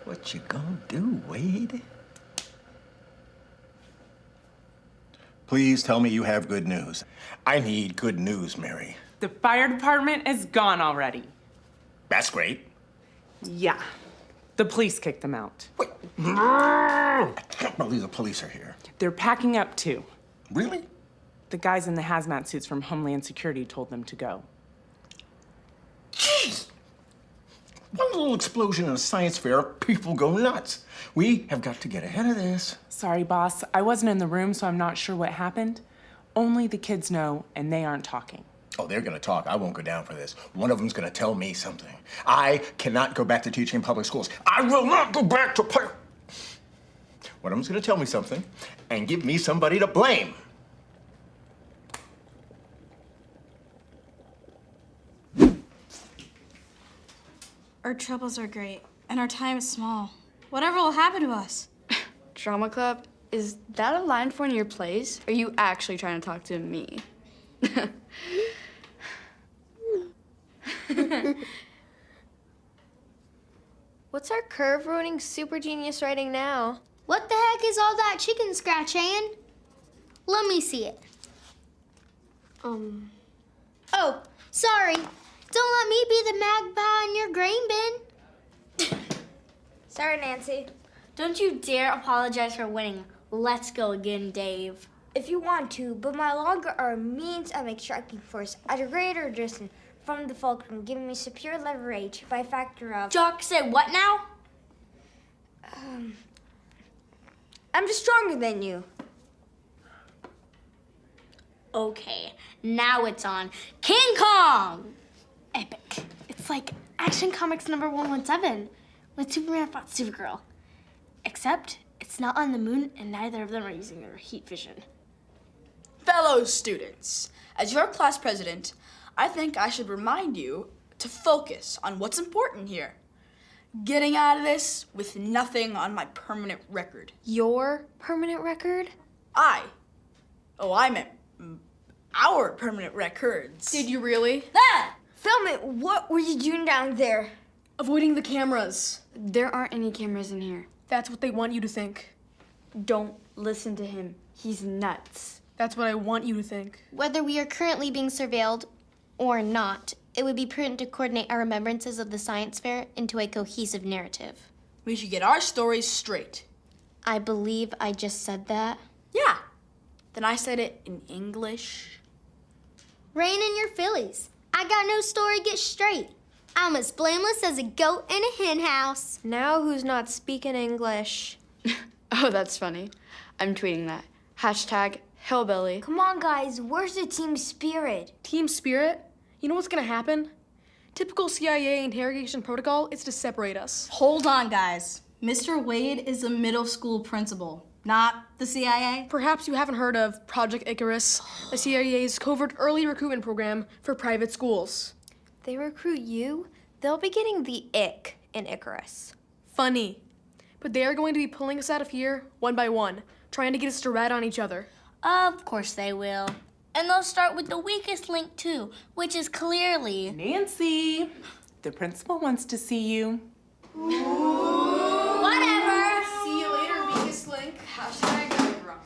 What you gonna do, Wade? Please tell me you have good news. I need good news, Mary. The fire department is gone already. That's great. Yeah. The police kicked them out. Wait. I can't believe the police are here. They're packing up too. Really? The guys in the hazmat suits from Homeland Security told them to go. Jeez! One little explosion in a science fair, people go nuts. We have got to get ahead of this. Sorry, boss. I wasn't in the room, so I'm not sure what happened. Only the kids know, and they aren't talking. Oh, they're gonna talk. I won't go down for this. One of them's gonna tell me something. I cannot go back to teaching in public schools. I will not go back to One of them's gonna tell me something and give me somebody to blame. Our troubles are great, and our time is small. Whatever will happen to us? Drama club? Is that a line for one of your plays? Or are you actually trying to talk to me? What's our curve ruining super genius writing now? What the heck is all that chicken scratch, Ann? Let me see it. Oh, sorry. Don't let me be the magpie in your grain bin. Sorry, Nancy. Don't you dare apologize for winning. Let's go again, Dave. If you want to, but my longer arm means I'm extracting force at a greater distance from the fulcrum, giving me superior leverage by a factor of... Jock said what now? I'm just stronger than you. Okay, now it's on King Kong! Epic. It's like Action Comics number 117 when Superman fought Supergirl. Except it's not on the moon and neither of them are using their heat vision. Fellow students, as your class president, I think I should remind you to focus on what's important here. Getting out of this with nothing on my permanent record. Your permanent record? I meant our permanent records. Did you really? Ah! Feldman, what were you doing down there? Avoiding the cameras. There aren't any cameras in here. That's what they want you to think. Don't listen to him. He's nuts. That's what I want you to think. Whether we are currently being surveilled or not, it would be prudent to coordinate our remembrances of the science fair into a cohesive narrative. We should get our stories straight. I believe I just said that. Yeah. Then I said it in English. Rein in your fillies. I got no story get straight. I'm as blameless as a goat in a hen house. Now who's not speaking English? Oh, that's funny. I'm tweeting that. Hashtag hillbilly. Come on, guys. Where's the team spirit? Team spirit? You know what's gonna happen? Typical CIA interrogation protocol is to separate us. Hold on, guys. Mr. Wade is a middle school principal, not the CIA. Perhaps you haven't heard of Project Icarus, the CIA's covert early recruitment program for private schools. They recruit you, they'll be getting the ick in Icarus. Funny. But they are going to be pulling us out of here one by one, trying to get us to rat on each other. Of course they will. And they'll start with the weakest link too, which is clearly... Nancy, the principal wants to see you. Whatever! See you later, weakest link. Hashtag ironic.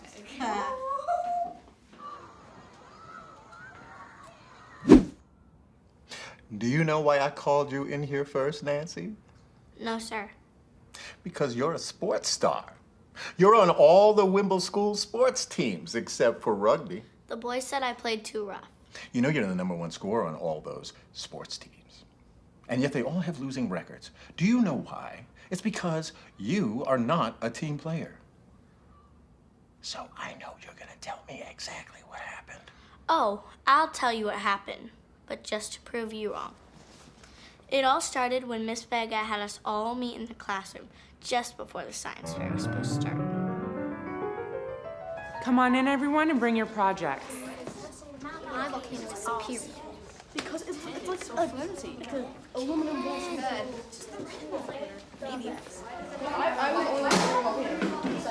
Do you know why I called you in here first, Nancy? No, sir. Because you're a sports star. You're on all the Wimble School sports teams, except for rugby. The boys said I played too rough. You know you're the #1 scorer on all those sports teams. And yet they all have losing records. Do you know why? It's because you are not a team player. So I know you're gonna tell me exactly what happened. Oh, I'll tell you what happened, but just to prove you wrong. It all started when Miss Vega had us all meet in the classroom just before the science fair was supposed to start. Come on in, everyone, and bring your projects. My volcano is superior. Because it's like so flimsy. Like an aluminum ball bed. Maybe. I was only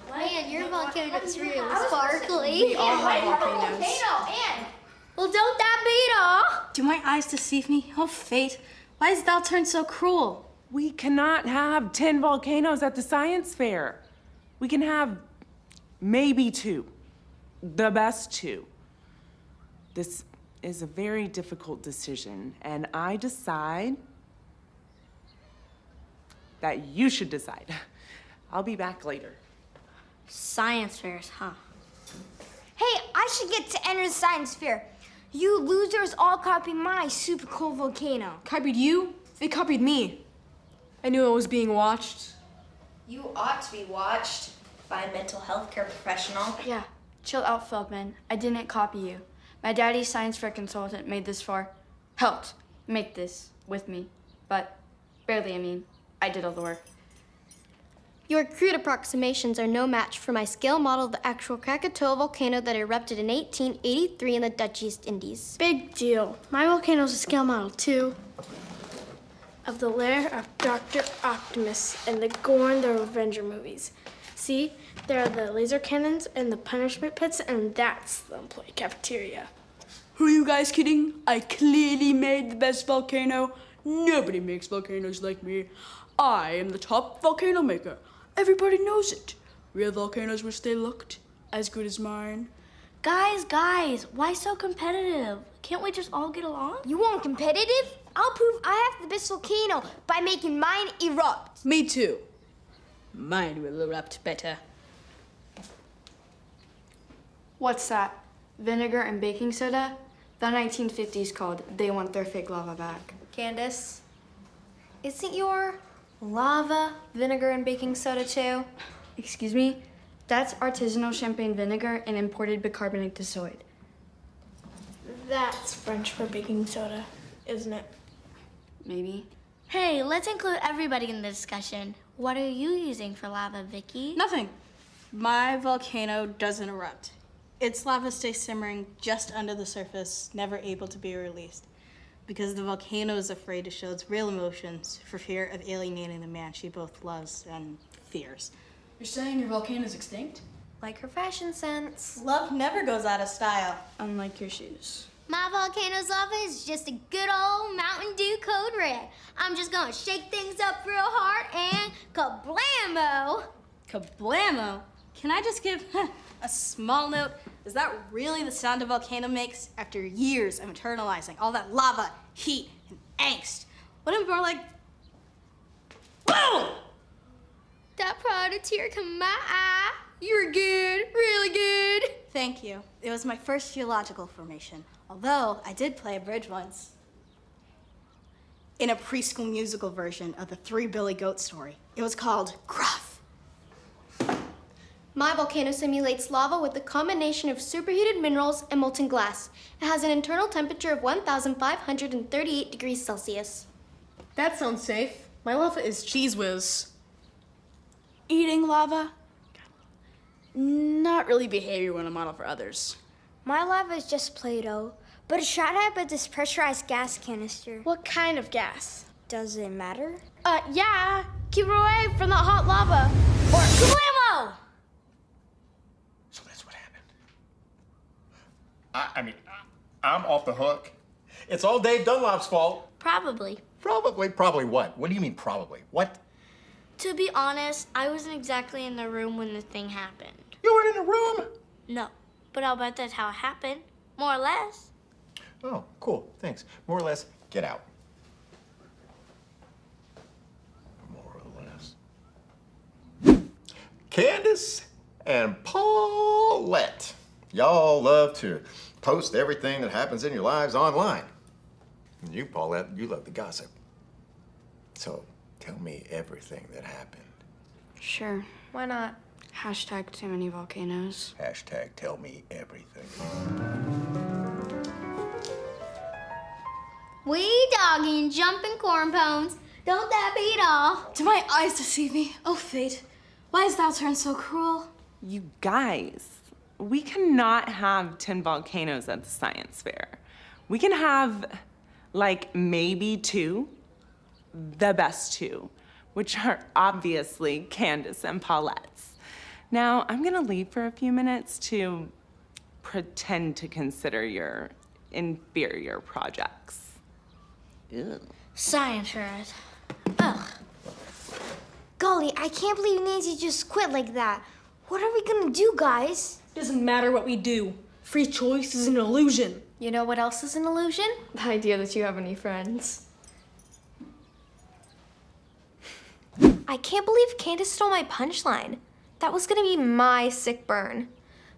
Man, your volcano is really sparkly. We all have volcanoes. Well, don't that beat all? Do my eyes deceive me? Oh, fate. Why has thou turned so cruel? We cannot have 10 volcanoes at the science fair. We can have maybe 2. The best 2. This is a very difficult decision, and I decide that you should decide. I'll be back later. Science fairs, huh? Hey, I should get to enter the science fair. You losers all copied my super cool volcano. Copied you? They copied me. I knew I was being watched. You ought to be watched by a mental health care professional. Yeah, chill out, Feldman. I didn't copy you. My daddy's science fair consultant made this helped make this with me. But barely, I mean, I did all the work. Your crude approximations are no match for my scale model of the actual Krakatoa volcano that erupted in 1883 in the Dutch East Indies. Big deal. My volcano's a scale model, too. Of the lair of Dr. Optimus in the Gorn the Revenger movies. See, there are the laser cannons and the punishment pits, and that's the employee cafeteria. Who are you guys kidding? I clearly made the best volcano. Nobody makes volcanoes like me. I am the top volcano maker. Everybody knows it. Real volcanoes wish they looked as good as mine. Guys, why so competitive? Can't we just all get along? You want competitive? I'll prove I have the best volcano by making mine erupt. Me too. Mine will erupt better. What's that? Vinegar and baking soda? The 1950s called They Want Their Fake Lava Back. Candace, isn't your lava vinegar and baking soda too? Excuse me? That's artisanal champagne vinegar and imported bicarbonate de soda. That's French for baking soda, isn't it? Maybe. Hey, let's include everybody in the discussion. What are you using for lava, Vicki? Nothing. My volcano doesn't erupt. Its lava stays simmering just under the surface, never able to be released. Because the volcano is afraid to show its real emotions for fear of alienating the man she both loves and fears. You're saying your volcano's extinct? Like her fashion sense. Love never goes out of style. Unlike your shoes. My volcano's lava is just a good old Mountain Dew Code Red. I'm just gonna shake things up real hard and kablamo! Kablamo! Can I just give a small note? Is that really the sound a volcano makes after years of internalizing all that lava, heat, and angst? Wouldn't it be more like, boom? That brought a tear to my eye. You're good, really good. Thank you. It was my first geological formation, although I did play a bridge once. In a preschool musical version of the Three Billy Goat story. It was called Gruff. My volcano simulates lava with a combination of superheated minerals and molten glass. It has an internal temperature of 1,538 degrees Celsius. That sounds safe. My lava is cheese whiz. Eating lava? Not really behavior when a model for others. My lava is just Play-Doh, but it's shot up at this pressurized gas canister. What kind of gas? Does it matter? Yeah. Keep it away from the hot lava. Or kablamo! So that's what happened. I mean, I'm off the hook. It's all Dave Dunlap's fault. Probably. Probably what? What do you mean probably? What? To be honest, I wasn't exactly in the room when the thing happened. You weren't in the room? No, but I'll bet that's how it happened. More or less. Oh, cool, thanks. More or less, get out. More or less. Candace and Paulette. Y'all love to post everything that happens in your lives online. And you, Paulette, you love the gossip. So tell me everything that happened. Sure. Why not? Hashtag too many volcanoes. Hashtag tell me everything. We dogging, jumping corn pones. Don't that beat all? Do my eyes deceive me? Oh, fate. Why has thou turned so cruel? You guys, we cannot have 10 volcanoes at the science fair. We can have, like, maybe 2, the best 2, which are obviously Candace and Paulette's. Now, I'm gonna leave for a few minutes to pretend to consider your inferior projects. Ew. Science fairs. Ugh. Golly, I can't believe Nancy just quit like that. What are we gonna do, guys? Doesn't matter what we do. Free choice is an illusion. You know what else is an illusion? The idea that you have any friends. I can't believe Candace stole my punchline. That was gonna be my sick burn.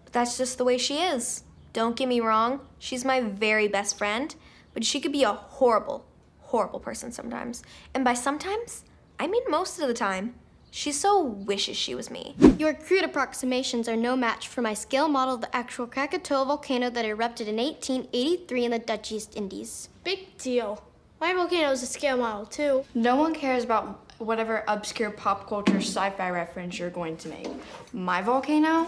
But that's just the way she is. Don't get me wrong, she's my very best friend, but she could be a horrible, horrible person sometimes. And by sometimes, I mean most of the time. She so wishes she was me. Your crude approximations are no match for my scale model of the actual Krakatoa volcano that erupted in 1883 in the Dutch East Indies. Big deal. My volcano is a scale model too. No one cares about whatever obscure pop culture sci-fi reference you're going to make. My volcano,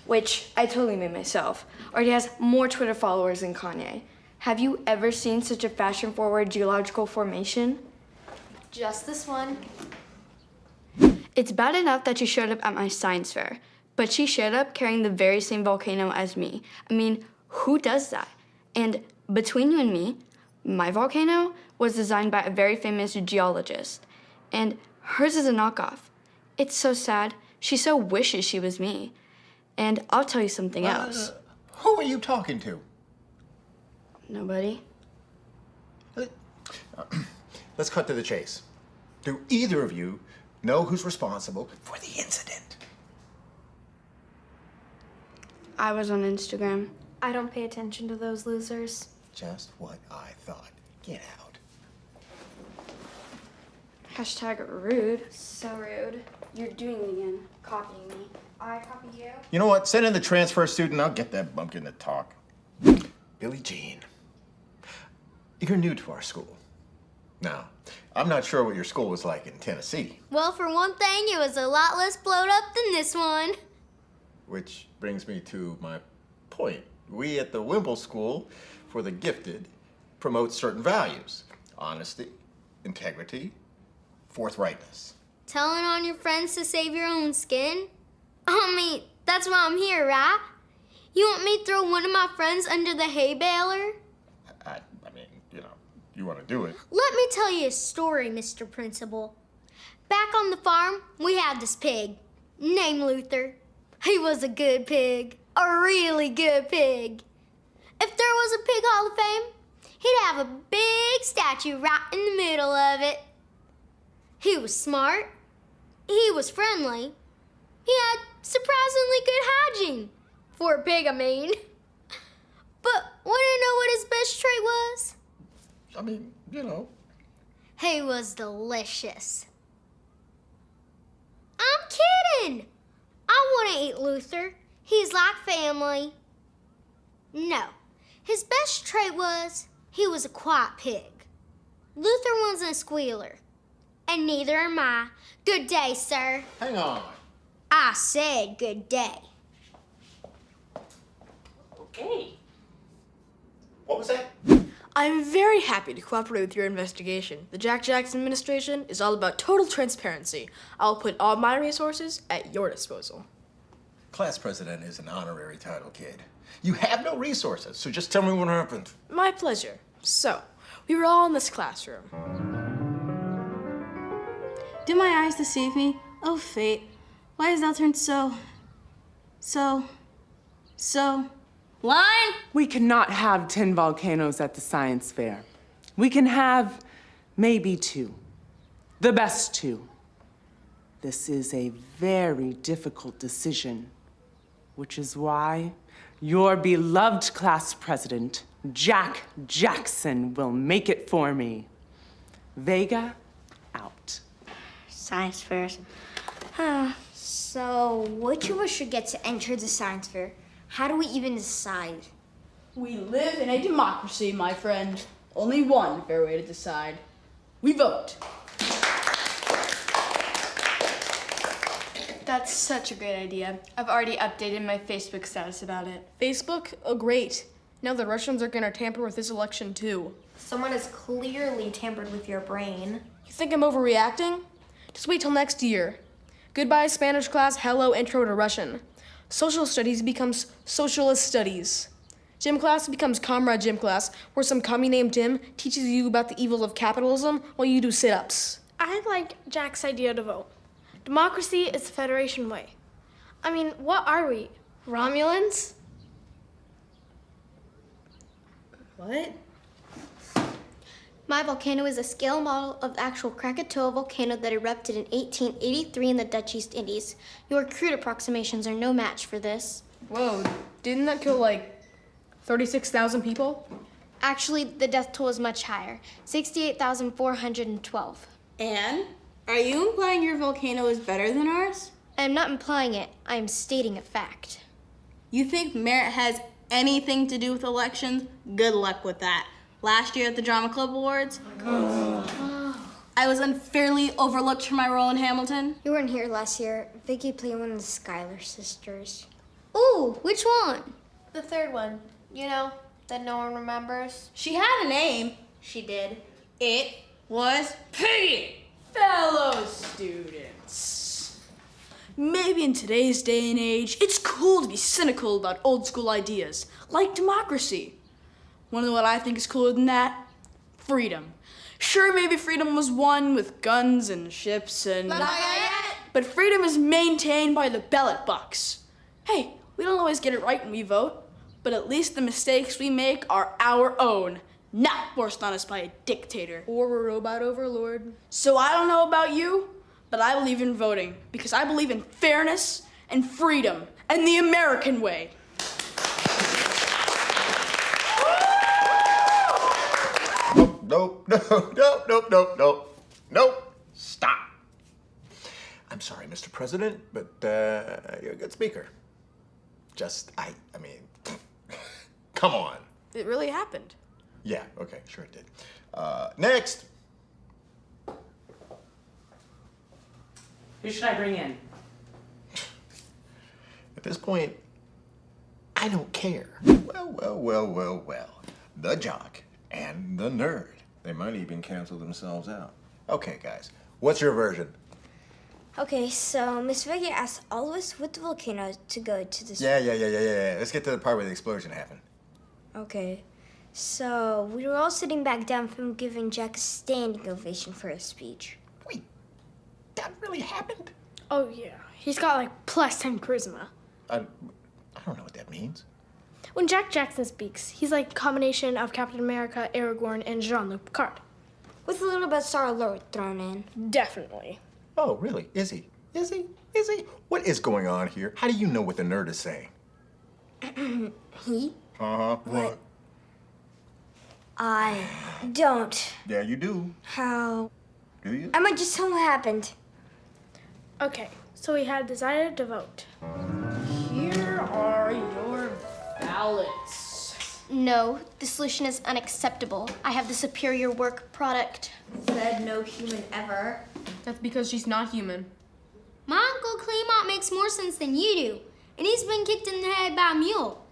which I totally made myself, already has more Twitter followers than Kanye. Have you ever seen such a fashion-forward geological formation? Just this one. It's bad enough that she showed up at my science fair, but she showed up carrying the very same volcano as me. I mean, who does that? And between you and me, my volcano was designed by a very famous geologist, and hers is a knockoff. It's so sad. She so wishes she was me. And I'll tell you something else. Who are you talking to? Nobody. Let's cut to the chase. Do either of you know who's responsible for the incident? I was on Instagram. I don't pay attention to those losers. Just what I thought. Get out. Hashtag rude. So rude. You're doing it again. Copying me. I copy you. You know what? Send in the transfer student. I'll get that bumpkin to talk. Billie Jean, you're new to our school. Now, I'm not sure what your school was like in Tennessee. Well, for one thing, it was a lot less blowed up than this one. Which brings me to my point. We at the Wimble School for the Gifted promote certain values: honesty, integrity, forthrightness. Telling on your friends to save your own skin? I mean, that's why I'm here, right? You want me to throw one of my friends under the hay baler? I mean, you want to do it. Let me tell you a story, Mr. Principal. Back on the farm, we had this pig named Luther. He was a good pig, a really good pig. If there was a Pig Hall of Fame, he'd have a big statue right in the middle of it. He was smart. He was friendly. He had surprisingly good hygiene. For a pig, I mean. But want to know what his best trait was? I mean, He was delicious. I'm kidding. I want to eat Luther. He's like family. No, his best trait was he was a quiet pig. Luther wasn't a squealer. And neither am I. Good day, sir. Hang on. I said good day. Okay. What was that? I'm very happy to cooperate with your investigation. The Jack Jackson administration is all about total transparency. I'll put all my resources at your disposal. Class president is an honorary title, kid. You have no resources, so just tell me what happened. My pleasure. So, we were all in this classroom. Did my eyes deceive me? Oh, fate. Why is Al turned so... Line! We cannot have 10 volcanoes at the science fair. We can have maybe 2. The best 2. This is a very difficult decision, which is why your beloved class president, Jack Jackson, will make it for me. Vega, out. Science fairs. So, which of us should get to enter the science fair? How do we even decide? We live in a democracy, my friend. Only one fair way to decide. We vote. That's such a great idea. I've already updated my Facebook status about it. Facebook? Oh, great. Now the Russians are gonna tamper with this election, too. Someone has clearly tampered with your brain. You think I'm overreacting? Just wait till next year. Goodbye, Spanish class. Hello, intro to Russian. Social studies becomes socialist studies. Gym class becomes comrade gym class, where some commie named Tim teaches you about the evil of capitalism while you do sit-ups. I like Jack's idea to vote. Democracy is the Federation way. I mean, what are we? Romulans? What? My volcano is a scale model of the actual Krakatoa volcano that erupted in 1883 in the Dutch East Indies. Your crude approximations are no match for this. Whoa, didn't that kill like 36,000 people? Actually, the death toll is much higher, 68,412. And? Are you implying your volcano is better than ours? I am not implying it, I am stating a fact. You think merit has anything to do with elections? Good luck with that. Last year at the Drama Club Awards, I was unfairly overlooked for my role in Hamilton. You weren't here last year. Vicki played one of the Schuyler sisters. Ooh, which one? The third one. You know, that no one remembers. She had a name. She did. It was Piggy. Fellow students, maybe in today's day and age, it's cool to be cynical about old school ideas, like democracy. Wanna know what I think is cooler than that? Freedom. Sure, maybe freedom was won with guns and ships and... But freedom is maintained by the ballot box. Hey, we don't always get it right when we vote, but at least the mistakes we make are our own, not forced on us by a dictator. Or a robot overlord. So I don't know about you, but I believe in voting because I believe in fairness and freedom and the American way. Nope. Stop. I'm sorry, Mr. President, but you're a good speaker. I mean, come on. It really happened. Yeah, okay, sure it did. Next. Who should I bring in? At this point, I don't care. Well. The jock and the nerd. They might even cancel themselves out. Okay, guys, what's your version? Okay, so Miss Vicki asked all of us with the volcano to go to this... Yeah. Let's get to the part where the explosion happened. Okay, so we were all sitting back down from giving Jack a standing ovation for his speech. Wait, that really happened? Oh yeah, he's got like +10 charisma. I don't know what that means. When Jack Jackson speaks, he's like a combination of Captain America, Aragorn, and Jean-Luc Picard. With a little bit of Star-Lord thrown in. Definitely. Oh, really? Is he? What is going on here? How do you know what the nerd is saying? He? Uh-huh. What? I don't. Yeah, you do. How? Do you? I might just tell him what happened. Okay, so we had decided to vote. Here are your ballots. No, the solution is unacceptable. I have the superior work product. Said no human ever. That's because she's not human. My Uncle Clemont makes more sense than you do. And he's been kicked in the head by a mule.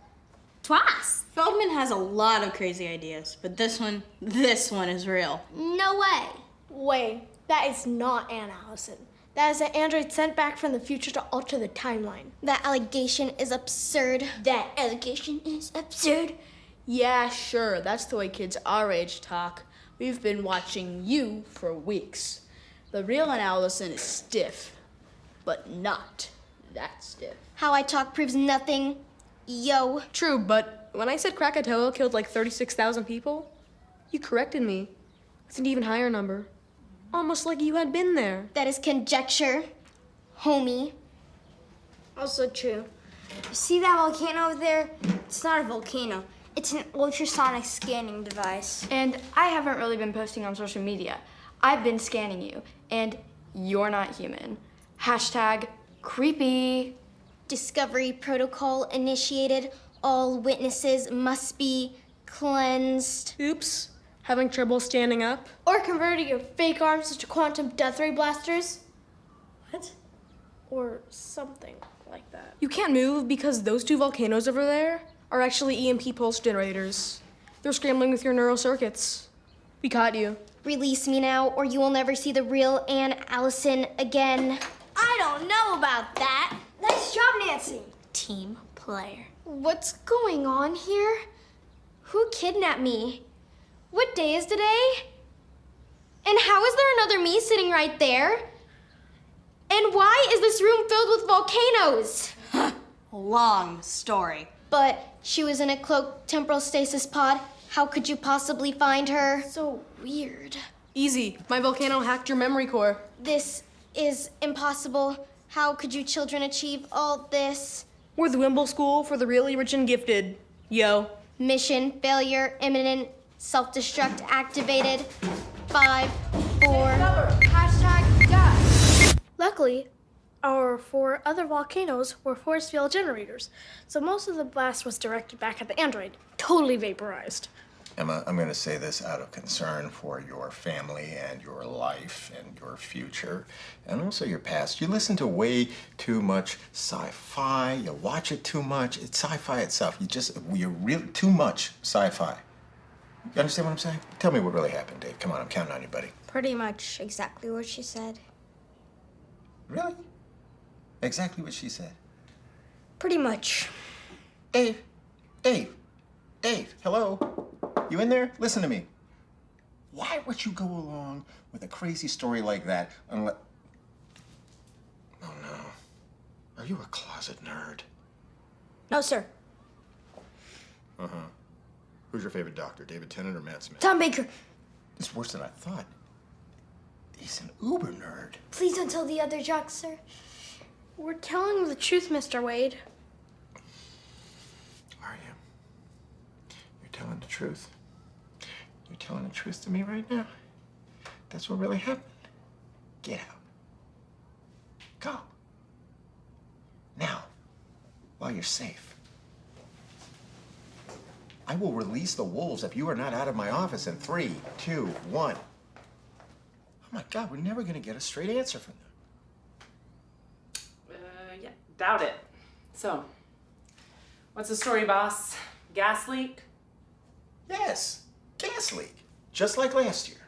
Twice. Feldman has a lot of crazy ideas, but this one is real. No way. Wait, that is not Allison. That is an android sent back from the future to alter the timeline. That allegation is absurd. That allegation is absurd. Yeah, sure, that's the way kids our age talk. We've been watching you for weeks. The real Allison is stiff, but not that stiff. How I talk proves nothing. Yo. True, but when I said Krakatoa killed like 36,000 people, you corrected me with an even higher number. Almost like you had been there. That is conjecture, homie. Also true. You see that volcano over there? It's not a volcano. It's an ultrasonic scanning device. And I haven't really been posting on social media. I've been scanning you, and you're not human. Hashtag creepy. Discovery protocol initiated. All witnesses must be cleansed. Oops. Having trouble standing up? Or converting your fake arms into quantum death ray blasters? What? Or something like that. You can't move because those two volcanoes over there are actually EMP pulse generators. They're scrambling with your neural circuits. We caught you. Release me now, or you will never see the real Allison again. I don't know about that. Nice job, Nancy. Team player. What's going on here? Who kidnapped me? What day is today? And how is there another me sitting right there? And why is this room filled with volcanoes? Long story. But she was in a cloaked temporal stasis pod. How could you possibly find her? So weird. Easy. My volcano hacked your memory core. This is impossible. How could you children achieve all this? We're the Wimble School for the really rich and gifted. Yo. Mission failure imminent. Self-destruct activated. 5, 4. Hashtag death. Luckily, our 4 other volcanoes were force field generators, so most of the blast was directed back at the android, totally vaporized. Emma, I'm going to say this out of concern for your family and your life and your future and also your past. You listen to way too much sci-fi. You watch it too much. It's sci-fi itself. You're really too much sci-fi. You understand what I'm saying? Tell me what really happened, Dave. Come on, I'm counting on you, buddy. Pretty much exactly what she said. Really? Exactly what she said. Pretty much. Dave, hello? You in there? Listen to me. Why would you go along with a crazy story like that unless... Oh, no. Are you a closet nerd? No, sir. Uh-huh. Who's your favorite doctor, David Tennant or Matt Smith? Tom Baker. It's worse than I thought. He's an uber nerd. Please don't tell the other jocks, sir. We're telling them the truth, Mr. Wade. Are you? You're telling the truth. You're telling the truth to me right now. That's what really happened. Get out. Go. Now, while you're safe. I will release the wolves if you are not out of my office in 3, 2, 1. Oh my God, we're never gonna get a straight answer from them. Yeah, doubt it. So, what's the story, boss? Gas leak? Yes, gas leak, just like last year.